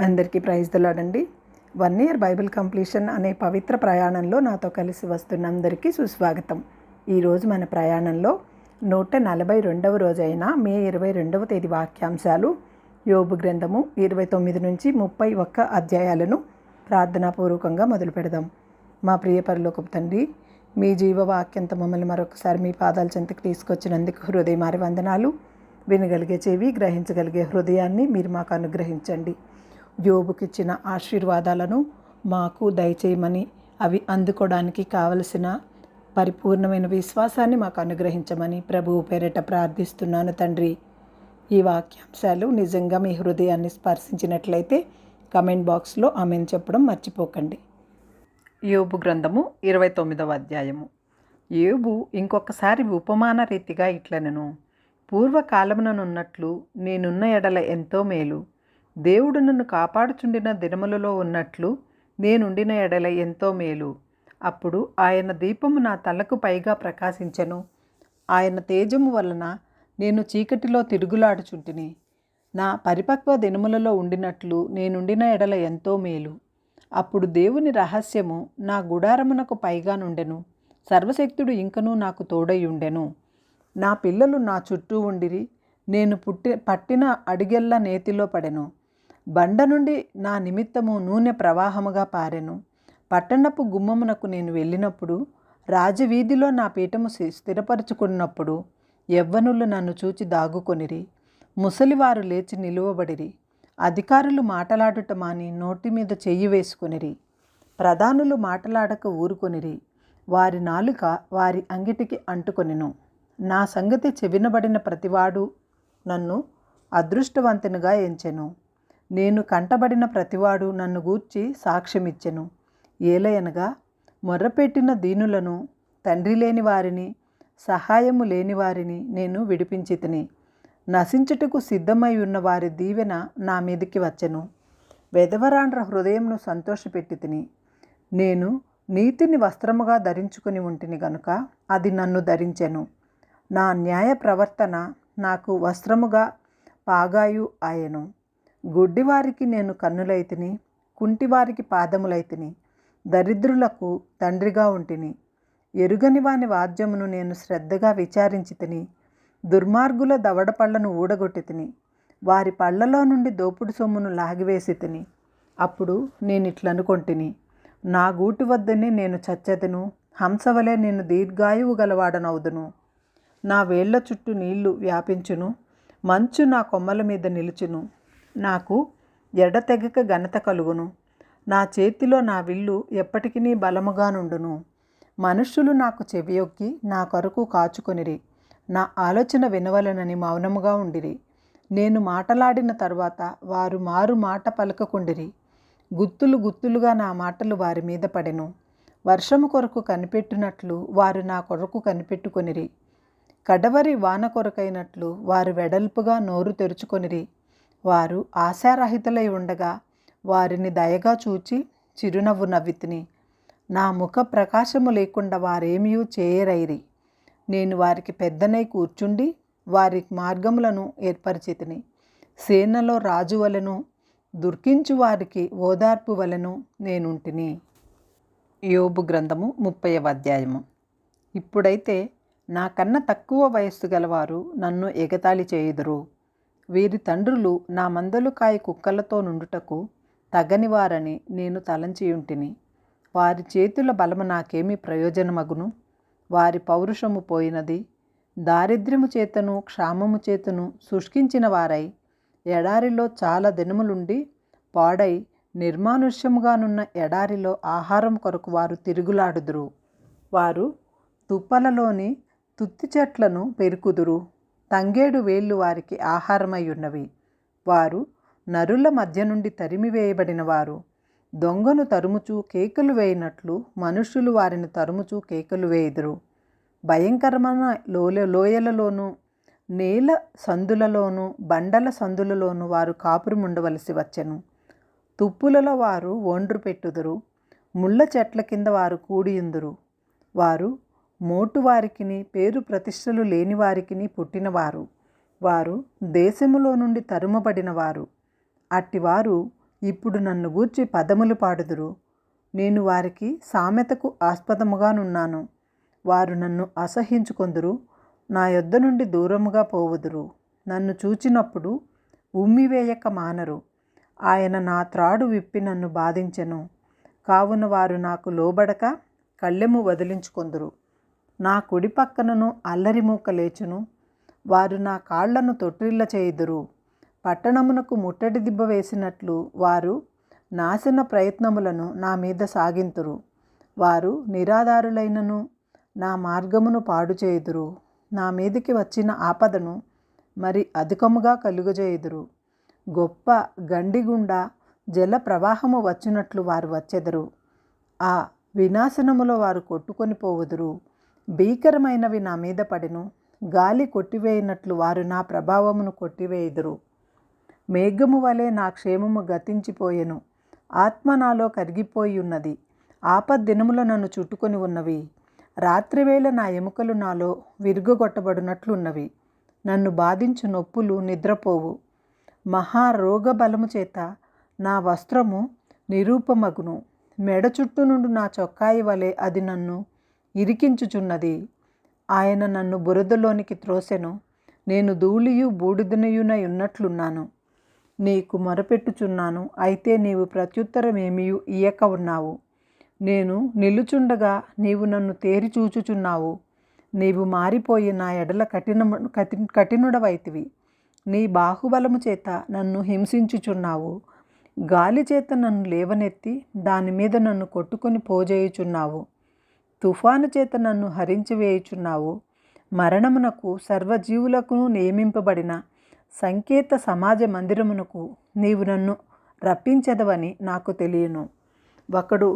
అందరికీ praise the lord అండి. 1 year Bible completion అనే పవిత్ర ప్రయాణంలో నాతో కలిసి వస్తున్న అందరికీ సుస్వాగతం. ఈరోజు మన ప్రయాణంలో 142వ రోజైన మే 22వ తేదీ వాక్యాంశాలు యోబు గ్రంథము 29 నుంచి 31 అధ్యాయాలను ప్రార్థనాపూర్వకంగా మొదలు పెడదాం. మా ప్రియ పరలోకపు తండ్రి, మీ జీవవాక్యంతో మమ్మల్ని మరొకసారి మీ పాదాల చెంతకు తీసుకొచ్చినందుకు హృదయమారి వందనాలు. వినగలిగే చెవి, గ్రహించగలిగే హృదయాన్ని మీరు మాకు అనుగ్రహించండి. యోబుకిచ్చిన ఆశీర్వాదాలను మాకు దయచేయమని, అవి అందుకోవడానికి కావలసిన పరిపూర్ణమైన విశ్వాసాన్ని మాకు అనుగ్రహించమని ప్రభువు పేరిట ప్రార్థిస్తున్నాను తండ్రి. ఈ వాక్యాంశాలు నిజంగా మీ హృదయాన్ని స్పర్శించినట్లయితే కమెంట్ బాక్స్లో ఆమెను చెప్పడం మర్చిపోకండి. యోబు గ్రంథము 29వ అధ్యాయము. యోబు ఇంకొకసారి ఉపమాన రీతిగా ఇట్లనెను: పూర్వకాలముననున్నట్లు నేనున్న ఎడల ఎంతో మేలు, దేవుడు నన్ను కాపాడుచుండిన దినములలో ఉన్నట్లు నేనుండిన ఎడల ఎంతో మేలు. అప్పుడు ఆయన దీపము నా తలకు పైగా ప్రకాశించెను, ఆయన తేజము వలన నేను చీకటిలో తిరుగులాడుచుంటిని. నా పరిపక్వ దినములలో ఉండినట్లు నేనుండిన ఎడల ఎంతో మేలు. అప్పుడు దేవుని రహస్యము నా గుడారమునకు పైగా నుండెను, సర్వశక్తుడు ఇంకనూ నాకు తోడై ఉండెను. నా పిల్లలు నా చుట్టూ ఉండిరి, నేను పట్టిన అడిగెల్ల నేతిలో పడెను. బండ నుండి నా నిమిత్తము నూనె ప్రవాహముగా పారెను. పట్టణపు గుమ్మమునకు నేను వెళ్ళినప్పుడు, రాజవీధిలో నా పీఠము స్థిరపరచుకున్నప్పుడు యవ్వనులు నన్ను చూచి దాగుకొనిరి. ముసలివారు లేచి నిలువబడిరి. అధికారులు మాటలాడుట మాని నోటి మీద చెయ్యి వేసుకొనిరి. ప్రధానులు మాటలాడక ఊరుకొనిరి. వారి నాలుక వారి అంగిటికి అంటుకొనెను. నా సంగతి చెవినబడిన ప్రతివాడు నన్ను అదృష్టవంతునిగా ఎంచెను. నేను కంటబడిన ప్రతివాడు నన్ను గూర్చి సాక్ష్యమిచ్చెను. ఏలయనగా మొర్రపెట్టిన దీనులను, తండ్రి లేని వారిని, సహాయము లేని వారిని నేను విడిపించితిని. నశించుటకు సిద్ధమై ఉన్న వారి దీవెన నా మీదికి వచ్చెను. వెధవరాండ్ర హృదయంను సంతోషపెట్టితిని. నేను నీతిని వస్త్రముగా ధరించుకుని ఉంటిని గనుక అది నన్ను ధరించెను. నా న్యాయ ప్రవర్తన నాకు వస్త్రముగా పాగాయు ఆయను. గుడ్డివారికి నేను కన్నులైతిని, కుంటివారికి పాదములైతిని, దరిద్రులకు తండ్రిగా ఉంటిని. ఎరుగని వాని వాద్యమును నేను శ్రద్ధగా విచారించి తిని, దుర్మార్గుల దవడ పళ్లను ఊడగొట్టి తిని, వారి పళ్లలో నుండి దోపుడు సొమ్మును లాగివేసి తిని. అప్పుడు నేనిట్లనుకొంటిని: నా గూటి వద్దనే నేను చచ్చెదను, హంసవలే నేను దీర్ఘాయువు గలవాడనవుదును. నా వేళ్ల చుట్టూ నీళ్లు వ్యాపించును, మంచు నా కొమ్మల మీద నిలుచును. నాకు ఎడతెగక ఘనత కలుగును. నా చేతిలో నా విల్లు ఎప్పటికీ బలముగా నుండును. మనుష్యులు నాకు చెవియొగ్గి నా కొరకు కాచుకొనిరి. నా ఆలోచన వినవలనని మౌనముగా ఉండిరి. నేను మాటలాడిన తరువాత వారు మారు మాట పలకకుండిరి. గుత్తులు గుత్తులుగా నా మాటలు వారి మీద పడెను. వర్షము కొరకు కనిపెట్టినట్లు వారు నా కొరకు కనిపెట్టుకొనిరి. కడవరి వాన కొరకైనట్లు వారు వెడల్పుగా నోరు తెరుచుకొనిరి. వారు ఆశారహితులై ఉండగా వారిని దయగా చూచి చిరునవ్వు నవ్వితిని. నా ముఖ ప్రకాశము లేకుండా వారేమీ చేయరైరి. నేను వారికి పెద్దనై కూర్చుండి వారి మార్గములను ఏర్పరిచితిని. సేనలో రాజు వలెను, దుర్కించు వారికి ఓదార్పు వలెను నేనుంటిని. యోబు గ్రంథము 30వ అధ్యాయము. ఇప్పుడైతే నాకన్నా తక్కువ వయస్సు గలవారు నన్ను ఎగతాళి చేయుదురు. వీరి తండ్రులు నా మందలు కాయ కుక్కలతో నుండుటకు తగనివారని నేను తలంచియుంటిని. వారి చేతుల బలము నాకేమి ప్రయోజనమగును? వారి పౌరుషము పోయినది. దారిద్ర్యము చేతను క్షామము చేతను శుష్కించిన వారై ఎడారిలో చాలా దినములుండి పాడై నిర్మానుష్యముగానున్న ఎడారిలో ఆహారం కొరకు వారు తిరుగులాడుదురు. వారు తుప్పలలోని తుత్తి చెట్లను పెరుకుదురు. తంగేడు వేళ్ళు వారికి ఆహారమై ఉన్నవి. వారు నరుల మధ్య నుండి తరిమివేయబడిన వారు. దొంగను తరుముచూ కేకలు వేయినట్లు మనుష్యులు వారిని తరుముచూ కేకలు వేయుదురు. భయంకరమైన లోయలలోనూ, నేల సందులలోనూ, బండల సందులలోనూ వారు కాపురం ఉండవలసి వచ్చెను. తుప్పులలో వారు ఒండ్రు పెట్టుదురు. ముళ్ళ చెట్ల కింద వారు కూడియుందురు. వారు మోటువారికిని పేరు ప్రతిష్టలు లేని వారికిని పుట్టినవారు. వారు దేశములో నుండి తరుమబడిన వారు. అట్టివారు ఇప్పుడు నన్ను గూర్చి పదములు పాడుదురు. నేను వారికి సామెతకు ఆస్పదముగానున్నాను. వారు నన్ను అసహ్యించుకొందురు, నా యొద్ద నుండి దూరముగా పోవుదురు. నన్ను చూచినప్పుడు ఉమ్మివేయక మానరు. ఆయన నా త్రాడు విప్పి నన్ను బాధించెను. కావున వారు నాకు లోబడక కళ్ళెము వదిలించుకొందురు. నా కుడి పక్కనను అల్లరి మూక లేచును. వారు నా కాళ్లను తొట్టిల్ల చేయుదురు. పట్టణమునకు ముట్టడి దిబ్బ వేసినట్లు వారు నాశన ప్రయత్నములను నా మీద సాగింతురు. వారు నిరాధారులైనను నా మార్గమును పాడు చేయుదురు. నా మీదికి వచ్చిన ఆపదను మరి అధికముగా కలుగజేయుదురు. గొప్ప గండిగుండా జల ప్రవాహము వచ్చినట్లు వారు వచ్చెదరు. ఆ వినాశనములో వారు కొట్టుకొని పోవుదురు. భీకరమైనవి నా మీద పడెను. గాలి కొట్టివేయినట్లు వారు నా ప్రభావమును కొట్టివేయుదురు. మేఘము వలె నా క్షేమము గతించిపోయెను. ఆత్మ నాలో కరిగిపోయి ఉన్నది. ఆపద్దినములో నన్ను చుట్టుకొని ఉన్నవి. రాత్రివేళ నా ఎముకలు నాలో విరుగగొట్టబడినట్లున్నవి. నన్ను బాధించు నొప్పులు నిద్రపోవు. మహారోగ బలము చేత నా వస్త్రము నిరూపమగును. మెడ చుట్టూ నుండి నా చొక్కాయి వలె అది నన్ను ఇరికించుచున్నది. ఆయన నన్ను బురదలోనికి త్రోసెను. నేను ధూళియు బూడిదనయునై ఉన్నట్లున్నాను. నీకు మొరపెట్టుచున్నాను, అయితే నీవు ప్రత్యుత్తరమేమియు ఇయ్యక ఉన్నావు. నేను నిలుచుండగా నీవు నన్ను తేరి చూచుచున్నావు. నీవు మారిపోయి నా ఎడల కఠినుడవైతివి. నీ బాహుబలము చేత నన్ను హింసించుచున్నావు. గాలి చేత నన్ను లేవనెత్తి దాని మీద నన్ను కొట్టుకొని పోజేయుచున్నావు. తుఫాను చేత నన్ను హరించివేయుచున్నావు. మరణమునకు సర్వజీవులకు నియమింపబడిన సంకేత సమాజ మందిరమునకు నీవు నన్ను రప్పించదవని నాకు తెలియను. ఒకడు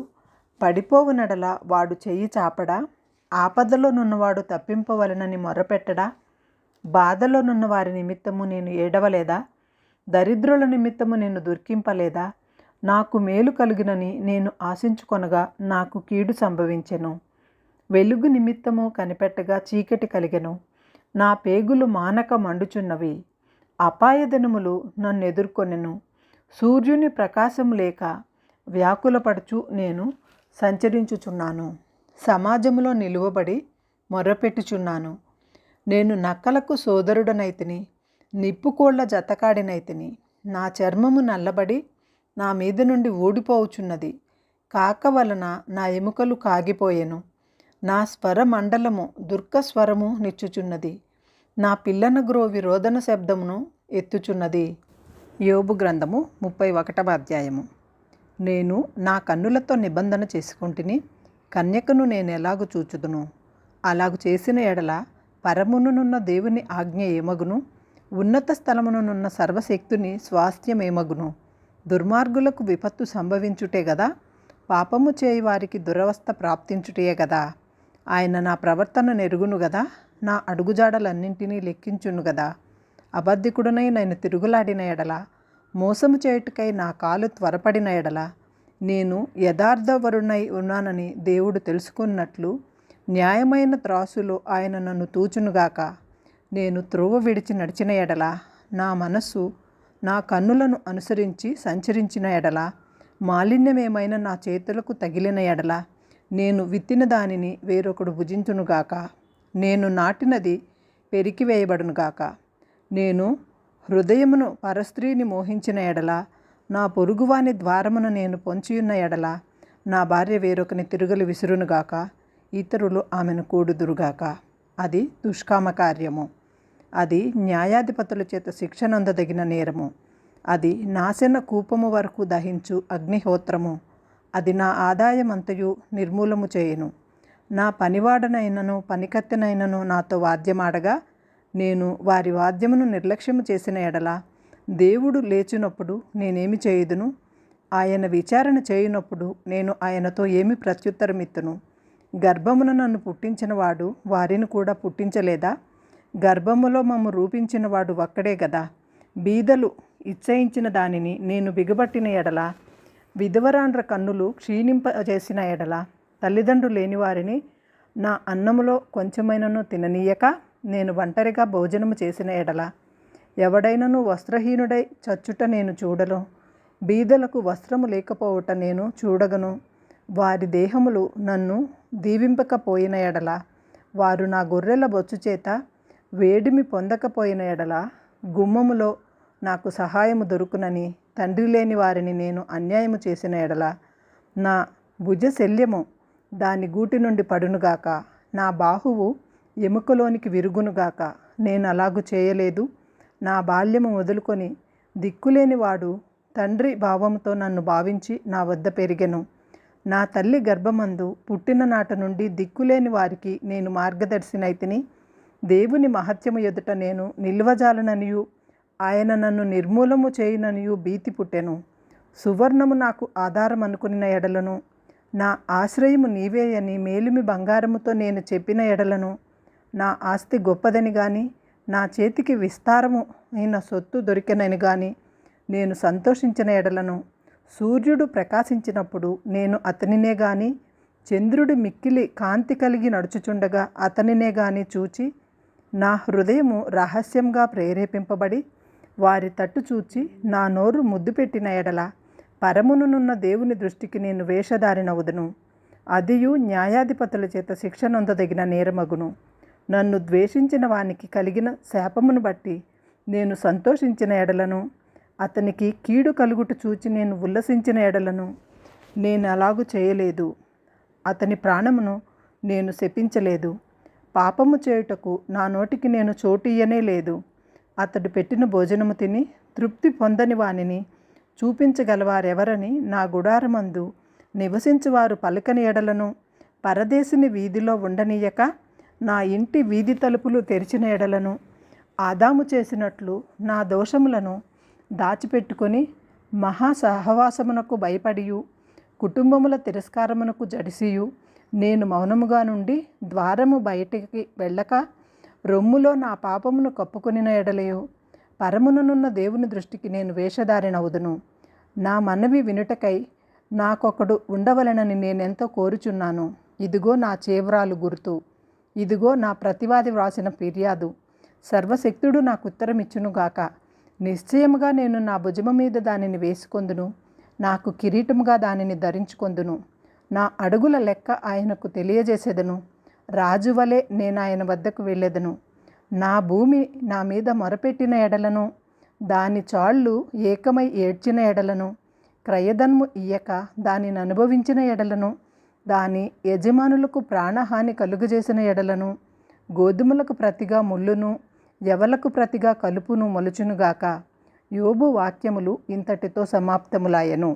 పడిపోవునడల వాడు చెయ్యి చాపడా? ఆపదలో నున్నవాడు తప్పింపవలనని మొరపెట్టడా? బాధలో నున్న వారి నిమిత్తము నేను ఏడవలేదా? దరిద్రుల నిమిత్తము నేను దుర్కింపలేదా? నాకు మేలు కలుగునని నేను ఆశించుకొనగా నాకు కీడు సంభవించెను. వెలుగు నిమిత్తము కనిపెట్టగా చీకటి కలిగెను. నా పేగులు మానక మండుచున్నవి. అపాయదినములు నన్ను ఎదుర్కొనెను. సూర్యుని ప్రకాశం లేక వ్యాకులపడుచు నేను సంచరించుచున్నాను. సమాజంలో నిలువబడి మొర్రపెట్టుచున్నాను. నేను నక్కలకు సోదరుడనైతిని, నిప్పుకోళ్ల జతకాడినైతిని. నా చర్మము నల్లబడి నా మీద నుండి ఊడిపోవుచున్నది. కాక వలన నా ఎముకలు కాగిపోయెను. నా స్వరమండలము దుర్గస్వరము నిచ్చుచున్నది. నా పిల్లన గ్రోవి రోదన శబ్దమును ఎత్తుచున్నది. యోబు గ్రంథము 31వ అధ్యాయము. నేను నా కన్నులతో నిబంధన చేసుకుంటుని, కన్యకను నేను ఎలాగు చూచుదును? అలాగు చేసిన ఎడల పరమునున్న దేవుని ఆజ్ఞ ఏమగును? ఉన్నత స్థలమునున్న సర్వశక్తుని స్వాస్థ్యమేమగును? దుర్మార్గులకు విపత్తు సంభవించుటే గదా, పాపము చేయి వారికి దురవస్థ ప్రాప్తించుటే గదా. ఆయన నా ప్రవర్తన నెరుగును గదా, నా అడుగుజాడలన్నింటినీ లెక్కించును గదా. అబద్ధికుడనై నేను తిరుగులాడిన ఎడల, మోసము చేయుటకై నా కాలు త్వరపడిన ఎడల, నేను యథార్థవరునై ఉన్నానని దేవుడు తెలుసుకున్నట్లు న్యాయమైన త్రాసులో ఆయన నన్ను తూచునుగాక. నేను త్రోవ విడిచి నడిచిన ఎడల, నా మనస్సు నా కన్నులను అనుసరించి సంచరించిన ఎడల, మాలిన్యమేమైనా నా చేతులకు తగిలిన ఎడల, నేను విత్తిన దానిని వేరొకడు భుజించునుగాక. నేను నాటినది పెరికివేయబడునుగాక. నేను హృదయమును పరస్త్రీని మోహించిన ఎడల, నా పొరుగువాని ద్వారమును నేను పొంచియున్న ఎడల, నా భార్య వేరొకని తిరుగలి విసురునుగాక, ఇతరులు ఆమెను కూడుదురుగాక. అది దుష్కామ కార్యము. అది న్యాయాధిపతుల చేత శిక్షనందదగిన నేరము. అది నాశన కూపము వరకు దహించు అగ్నిహోత్రము. అది నా ఆదాయమంతయు నిర్మూలము చేయును. నా పనివాడనైనను పనికత్తెనైనను నాతో వాద్యమాడగా, నేను వారి వాద్యమును నిర్లక్ష్యము చేసిన ఎడల, దేవుడు లేచినప్పుడు నేనేమి చేయుదును? ఆయన విచారణ చేయునప్పుడు నేను ఆయనతో ఏమి ప్రత్యుత్తరమిత్తును? గర్భమున నన్ను పుట్టించిన వాడు వారిని కూడా పుట్టించలేదా? గర్భములో మమ్ము రూపించిన వాడు ఒక్కడే గదా. బీదలు ఇచ్చయించిన దానిని నేను బిగబట్టిన ఎడల, విధవరాండ్ర కన్నులు క్షీణింపజేసిన ఎడల, తల్లిదండ్రులు లేని వారిని నా అన్నములో కొంచెమైనను తిననీయక నేను ఒంటరిగా భోజనము చేసిన ఎడల, ఎవడైనను వస్త్రహీనుడై చచ్చుట నేను చూడను. బీదలకు వస్త్రము లేకపోవుట నేను చూడగను. వారి దేహములు నన్ను దీవింపకపోయిన ఎడల, వారు నా గొర్రెల బొచ్చు చేత వేడిమి పొందకపోయిన ఎడల, గుమ్మములో నాకు సహాయము దొరుకునని తండ్రి లేని వారిని నేను అన్యాయము చేసిన ఎడల, నా భుజశల్యము దాని గూటి నుండి పడునుగాక, నా బాహువు ఎముకలోనికి విరుగునుగాక. నేను అలాగు చేయలేదు. నా బాల్యము మొదలుకొని దిక్కులేని వాడు తండ్రి భావముతో నన్ను భావించి నా వద్ద పెరిగెను. నా తల్లి గర్భమందు పుట్టిన నాట నుండి దిక్కులేని వారికి నేను మార్గదర్శినైతిని. దేవుని మహత్యము ఎదుట నేను నిల్వజాలననియు, ఆయన నన్ను నిర్మూలము చేయుననియు భీతి పుట్టెను. సువర్ణము నాకు ఆధారం అనుకున్న ఎడలను, నా ఆశ్రయము నీవే అని మేలిమి బంగారముతో నేను చెప్పిన ఎడలను, నా ఆస్తి గొప్పదని గాని, నా చేతికి విస్తారము అయిన సొత్తు దొరికెనని గాని నేను సంతోషించిన ఎడలను, సూర్యుడు ప్రకాశించినప్పుడు నేను అతనినే గాని, చంద్రుడి మిక్కిలి కాంతి కలిగి నడుచుచుండగా అతనినే గాని చూచి, నా హృదయము రహస్యంగా ప్రేరేపింపబడి వారి తట్టు చూచి నా నోరు ముద్దు పెట్టిన ఎడల, పరమునున్న దేవుని దృష్టికి నేను వేషధారినవుదును. అదియు న్యాయాధిపతుల చేత శిక్ష నొందదగిన నేరమగును. నన్ను ద్వేషించిన వానికి కలిగిన శాపమును బట్టి నేను సంతోషించిన ఎడలను, అతనికి కీడు కలుగుట చూచి నేను ఉల్లసించిన ఎడలను, నేను అలాగు చేయలేదు. అతని ప్రాణమును నేను శపించలేదు. పాపము చేయుటకు నా నోటికి నేను చోటియ్యనే లేదు. అతడు పెట్టిన భోజనము తిని తృప్తి పొందని వానిని చూపించగలవారెవరని నా గుడారమందు నివసించువారు పలకని ఎడలను, పరదేశిని వీధిలో ఉండనీయక నా ఇంటి వీధి తలుపులు తెరిచిన ఎడలను, ఆదాము చేసినట్లు నా దోషములను దాచిపెట్టుకొని మహా సహవాసమునకు భయపడియు, కుటుంబముల తిరస్కారమునకు జడిసియు, నేను మౌనముగా నుండి ద్వారము బయటికి వెళ్ళక రొమ్ములో నా పాపమును కప్పుకొనిన ఎడలయో, పరముననున్న దేవుని దృష్టికి నేను వేషధారినవుదును. నా మనవి వినుటకై నాకొకడు ఉండవలెనని నేనెంతో కోరుచున్నాను. ఇదిగో నా చేవ్రాలు గుర్తు, ఇదిగో నా ప్రతివాది వ్రాసిన ఫిర్యాదు. సర్వశక్తుడు నాకు ఉత్తరమిచ్చునుగాక. నిశ్చయముగా నేను నా భుజము మీద దానిని వేసుకొందును, నాకు కిరీటముగా దానిని ధరించుకొందును. నా అడుగుల లెక్క ఆయనకు తెలియజేసేదను. రాజువలే నేను ఆయన వద్దకు వెళ్ళెదను. నా భూమి నా మీద మొరపెట్టిన ఎడలను, దాని చాళ్ళు ఏకమై ఏడ్చిన ఎడలను, క్రయధనము ఇయ్యక దానిని అనుభవించిన ఎడలను, దాని యజమానులకు ప్రాణహాని కలుగజేసిన ఎడలను, గోధుమలకు ప్రతిగా ముళ్ళును, యవలకు ప్రతిగా కలుపును మొలుచునుగాక. యోబు వాక్యములు ఇంతటితో సమాప్తములాయెను.